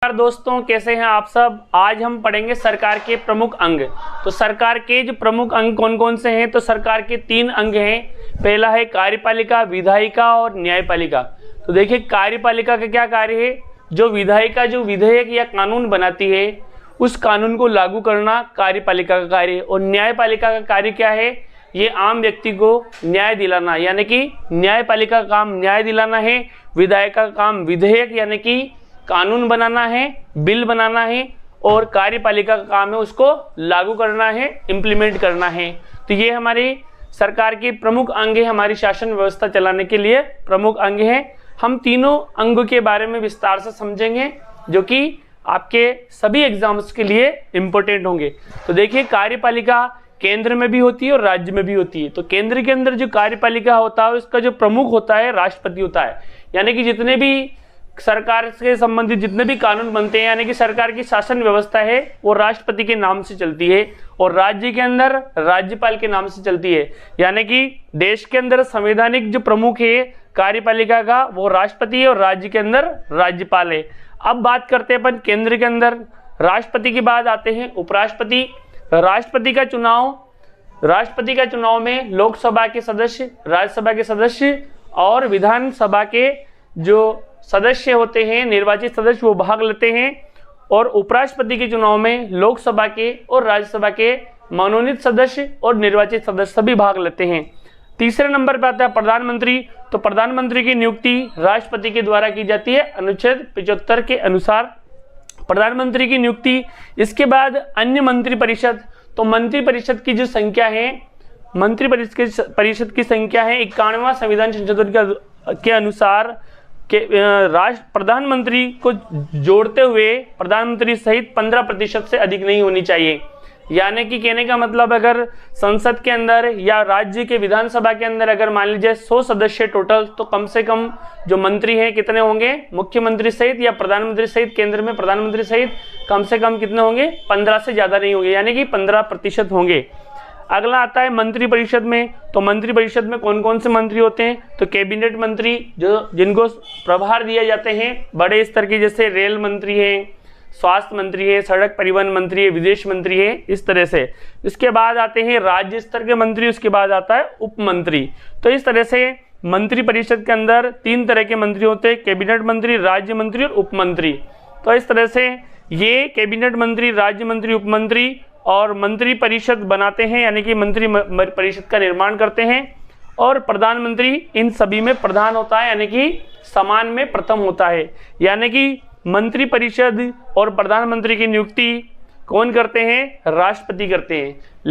नमस्कार दोस्तों, कैसे हैं आप सब। आज हम पढ़ेंगे सरकार के प्रमुख अंग। तो सरकार के जो प्रमुख अंग कौन कौन से हैं, तो सरकार के 3 अंग हैं। पहला है कार्यपालिका, विधायिका और न्यायपालिका। तो देखिए कार्यपालिका का क्या कार्य है, जो विधायिका जो विधेयक या कानून बनाती है उस कानून को लागू करना कार्यपालिका का कार्य है। और न्यायपालिका का कार्य क्या है, ये आम व्यक्ति को न्याय दिलाना, यानी कि न्यायपालिका का काम न्याय दिलाना है। विधायिका का काम विधेयक यानी कि कानून बनाना है, बिल बनाना है। और कार्यपालिका का काम है उसको लागू करना है, इम्प्लीमेंट करना है। तो ये हमारी सरकार के प्रमुख अंग है, हमारी शासन व्यवस्था चलाने के लिए प्रमुख अंग है। हम तीनों अंगों के बारे में विस्तार से समझेंगे जो कि आपके सभी एग्जाम्स के लिए इम्पोर्टेंट होंगे। तो देखिए कार्यपालिका केंद्र में भी होती है और राज्य में भी होती है। तो केंद्र के अंदर जो कार्यपालिका होता है उसका जो प्रमुख होता है राष्ट्रपति होता है, यानी कि जितने भी सरकार से संबंधित जितने भी कानून बनते हैं, यानी कि सरकार की शासन व्यवस्था है वो राष्ट्रपति के नाम से चलती है। और राज्य के अंदर राज्यपाल के नाम से चलती है, यानी कि देश के अंदर संवैधानिक जो प्रमुख है कार्यपालिका का वो राष्ट्रपति है और राज्य के अंदर राज्यपाल है। अब बात करते हैं अपन केंद्र के अंदर। राष्ट्रपति के बाद आते हैं उपराष्ट्रपति। राष्ट्रपति का चुनाव में लोकसभा के सदस्य, राज्यसभा के सदस्य और विधानसभा के जो सदस्य होते हैं, निर्वाचित सदस्य, वो भाग लेते हैं। और उपराष्ट्रपति के चुनाव में लोकसभा के और राज्यसभा के मनोनीत सदस्य और निर्वाचित सदस्य सभी भाग लेते हैं। तीसरे नंबर पर आता है प्रधानमंत्री। तो प्रधानमंत्री की नियुक्ति राष्ट्रपति के द्वारा की जाती है अनुच्छेद 75 के अनुसार प्रधानमंत्री की नियुक्ति। इसके बाद अन्य मंत्रिपरिषद। तो मंत्रिपरिषद की जो संख्या है, मंत्रिपरिषद की संख्या है 51वां संविधान संशोधन के अनुसार प्रधानमंत्री को जोड़ते हुए प्रधानमंत्री सहित 15% से अधिक नहीं होनी चाहिए। यानी कि कहने का मतलब अगर संसद के अंदर या राज्य के विधानसभा के अंदर अगर मान लीजिए 100 सदस्य टोटल, तो कम से कम जो मंत्री हैं कितने होंगे, मुख्यमंत्री सहित या प्रधानमंत्री सहित, केंद्र में प्रधानमंत्री सहित कम से कम कितने होंगे, 15 से ज्यादा नहीं होंगे, यानी कि 15% होंगे। अगला आता है मंत्रिपरिषद में। तो मंत्रिपरिषद में कौन कौन से मंत्री होते हैं, तो कैबिनेट मंत्री जो जिनको प्रभार दिए जाते हैं बड़े स्तर के, जैसे रेल मंत्री है, स्वास्थ्य मंत्री है, सड़क परिवहन मंत्री है, विदेश मंत्री है, इस तरह से। इसके बाद आते हैं राज्य स्तर के मंत्री, उसके बाद आता है उप मंत्री। तो इस तरह से मंत्रिपरिषद के अंदर 3 तरह के मंत्री होते हैं, कैबिनेट मंत्री, राज्य मंत्री और उप मंत्री। तो इस तरह से ये कैबिनेट मंत्री, राज्य मंत्री, उप मंत्री और मंत्री परिषद बनाते हैं, यानी कि मंत्री परिषद का निर्माण करते हैं। और प्रधानमंत्री इन सभी में प्रधान होता है, यानी कि समान में प्रथम होता है। यानी कि मंत्री परिषद और प्रधानमंत्री की नियुक्ति कौन करते हैं, राष्ट्रपति करते हैं।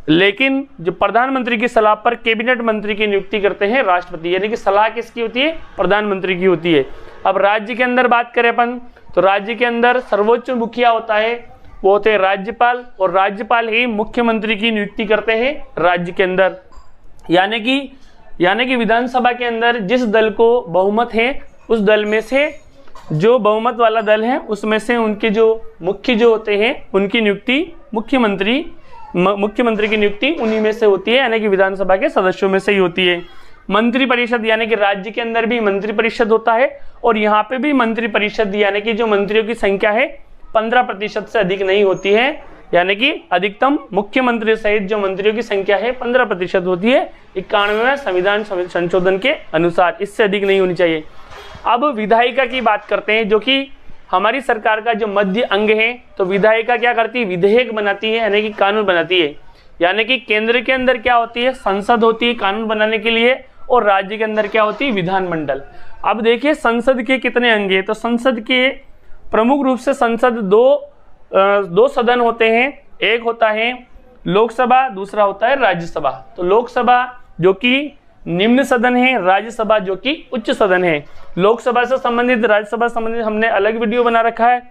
लेकिन जो प्रधानमंत्री की सलाह पर कैबिनेट मंत्री की नियुक्ति करते हैं राष्ट्रपति, यानी कि सलाह किसकी होती है, प्रधानमंत्री की होती है। अब राज्य के अंदर बात करें अपन, तो राज्य के अंदर सर्वोच्च मुखिया होता है, वो होते हैं राज्यपाल। और राज्यपाल ही मुख्यमंत्री की नियुक्ति करते हैं राज्य के अंदर। यानी कि विधानसभा के अंदर जिस दल को बहुमत है उस दल में से जो बहुमत वाला दल है उसमें से उनके जो मुख्य जो होते हैं उनकी नियुक्ति मुख्यमंत्री की नियुक्ति उन्हीं में से होती है, यानी कि विधानसभा के सदस्यों में से ही होती है। मंत्रिपरिषद, यानी कि राज्य के अंदर भी मंत्रिपरिषद होता है और यहाँ पे भी मंत्रिपरिषद, यानी कि जो मंत्रियों की संख्या है 15% से अधिक नहीं होती है, यानी कि अधिकतम मुख्यमंत्री सहित जो मंत्रियों की संख्या है 15% होती है 91वें संविधान संशोधन के अनुसार, इससे अधिक नहीं होनी चाहिए। अब विधायिका की बात करते हैं, जो कि हमारी सरकार का जो मध्य अंग है। तो विधायिका क्या करती है, विधेयक बनाती है, यानी कि कानून बनाती है। यानी कि केंद्र के अंदर क्या होती है, संसद होती है कानून बनाने के लिए, और राज्य के अंदर क्या होती है, विधानमंडल। अब देखिए संसद के कितने अंग है, तो संसद के प्रमुख रूप से संसद दो सदन होते हैं, एक होता है लोकसभा, दूसरा होता है राज्यसभा। तो लोकसभा जो कि निम्न सदन है, राज्यसभा जो कि उच्च सदन है। लोकसभा से संबंधित, राज्यसभा से संबंधित हमने अलग वीडियो बना रखा है,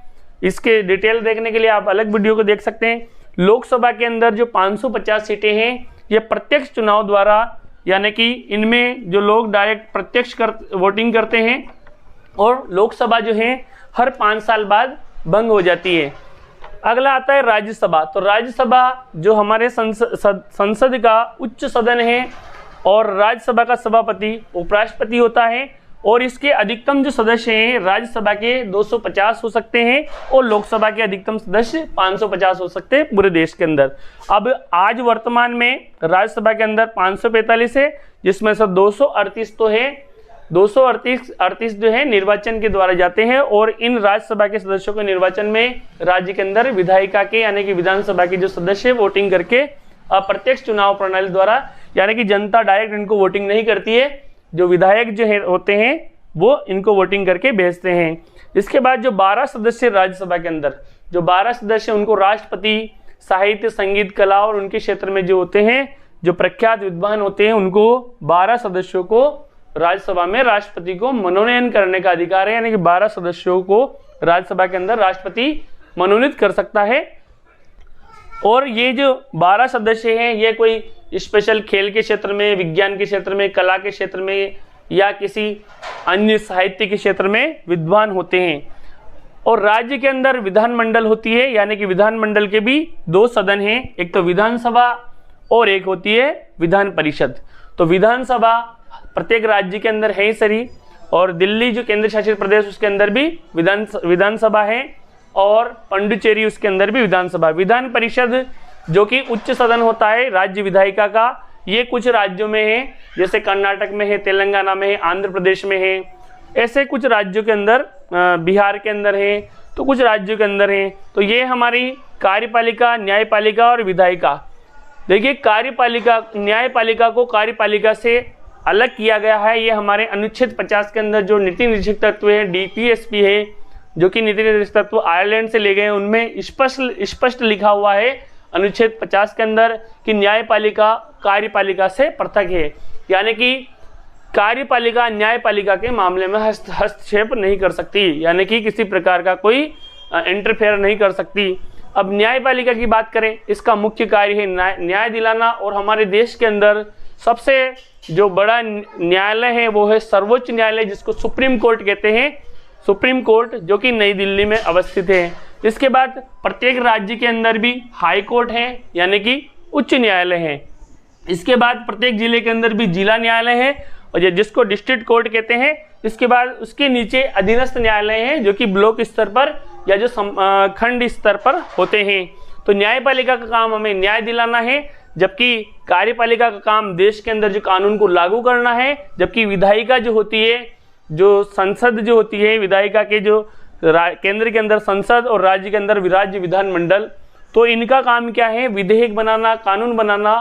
इसके डिटेल देखने के लिए आप अलग वीडियो को देख सकते हैं। लोकसभा के अंदर जो 550 सीटें हैं ये प्रत्यक्ष चुनाव द्वारा, यानी कि इनमें जो लोग डायरेक्ट प्रत्यक्ष वोटिंग करते हैं, और लोकसभा जो है हर 5 साल बाद भंग हो जाती है। अगला आता है राज्यसभा। तो राज्यसभा जो हमारे संसद का उच्च सदन है, और राज्यसभा का सभापति उपराष्ट्रपति होता है, और इसके अधिकतम जो सदस्य हैं राज्यसभा के 250 हो सकते हैं और लोकसभा के अधिकतम सदस्य 550 हो सकते हैं पूरे देश के अंदर। अब आज वर्तमान में राज्यसभा के अंदर 545 है, जिसमें से 238 तो है, 238 जो है निर्वाचन के द्वारा जाते हैं। और इन राज्यसभा के सदस्यों के निर्वाचन में राज्य के अंदर विधायिका के यानी कि विधानसभा के जो सदस्य वोटिंग करके अप्रत्यक्ष चुनाव प्रणाली द्वारा, यानी कि जनता डायरेक्ट इनको वोटिंग नहीं करती है, जो विधायक जो है होते हैं वो इनको वोटिंग करके भेजते हैं। इसके बाद जो 12 सदस्य राज्यसभा के अंदर, जो 12 सदस्य उनको राष्ट्रपति साहित्य, संगीत, कला और उनके क्षेत्र में जो होते हैं, जो प्रख्यात विद्वान होते हैं, उनको 12 सदस्यों को राज्यसभा में राष्ट्रपति को मनोनयन करने का अधिकार है, यानी कि 12 सदस्यों को राज्यसभा के अंदर राष्ट्रपति मनोनीत कर सकता है। और ये जो 12 सदस्य हैं ये कोई स्पेशल खेल के क्षेत्र में, विज्ञान के क्षेत्र में, कला के क्षेत्र में या किसी अन्य साहित्य के क्षेत्र में विद्वान होते हैं। और राज्य के अंदर विधानमंडल होती है, यानी कि विधानमंडल के भी 2 सदन हैं, एक तो विधानसभा और एक होती है विधान परिषद। तो विधानसभा प्रत्येक राज्य के अंदर है ही सही, और दिल्ली जो केंद्र शासित प्रदेश उसके अंदर भी विधानसभा है, और पंडुचेरी उसके अंदर भी विधानसभा। विधान परिषद जो कि उच्च सदन होता है राज्य विधायिका का, ये कुछ राज्यों में है, जैसे कर्नाटक में है, तेलंगाना में है, आंध्र प्रदेश में है, ऐसे कुछ राज्यों के अंदर, बिहार के अंदर है, तो कुछ राज्यों के अंदर है। तो ये हमारी कार्यपालिका, न्यायपालिका और विधायिका। देखिए कार्यपालिका, न्यायपालिका को कार्यपालिका से अलग किया गया है। ये हमारे अनुच्छेद 50 के अंदर जो नीति निर्देशक तत्व है, DPSP है, जो कि नीति निर्देशक तत्व आयरलैंड से ले गए, उनमें स्पष्ट लिखा हुआ है अनुच्छेद 50 के अंदर कि न्यायपालिका कार्यपालिका से पृथक है, यानी कि कार्यपालिका न्यायपालिका के मामले में हस्तक्षेप नहीं कर सकती, यानी कि किसी प्रकार का कोई इंटरफेयर नहीं कर सकती। अब न्यायपालिका की बात करें, इसका मुख्य कार्य है न्याय दिलाना, और हमारे देश के अंदर सबसे जो बड़ा न्यायालय है वो है सर्वोच्च न्यायालय, जिसको सुप्रीम कोर्ट कहते हैं, सुप्रीम कोर्ट, जो कि नई दिल्ली में अवस्थित है। इसके बाद प्रत्येक राज्य के अंदर भी हाई कोर्ट है, यानी कि उच्च न्यायालय है। इसके बाद प्रत्येक जिले के अंदर भी जिला न्यायालय है, और जिसको डिस्ट्रिक्ट कोर्ट कहते हैं। इसके बाद उसके नीचे अधीनस्थ न्यायालय हैं, जो कि ब्लॉक स्तर पर या जो खंड स्तर पर होते हैं। तो न्यायपालिका का काम हमें न्याय दिलाना है, जबकि कार्यपालिका का काम देश के अंदर जो कानून को लागू करना है, जबकि विधायिका जो होती है, जो संसद जो होती है, विधायिका के जो केंद्र के अंदर संसद और राज्य के अंदर राज्य विधानमंडल, तो इनका काम क्या है, विधेयक बनाना, कानून बनाना,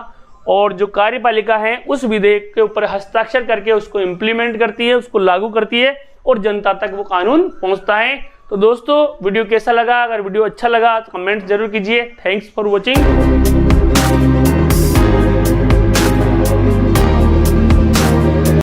और जो कार्यपालिका है उस विधेयक के ऊपर हस्ताक्षर करके उसको इम्प्लीमेंट करती है, उसको लागू करती है, और जनता तक वो कानून पहुंचता है। तो दोस्तों वीडियो कैसा लगा? अगर वीडियो अच्छा लगा तो कमेंट जरूर कीजिए। Thanks for watching.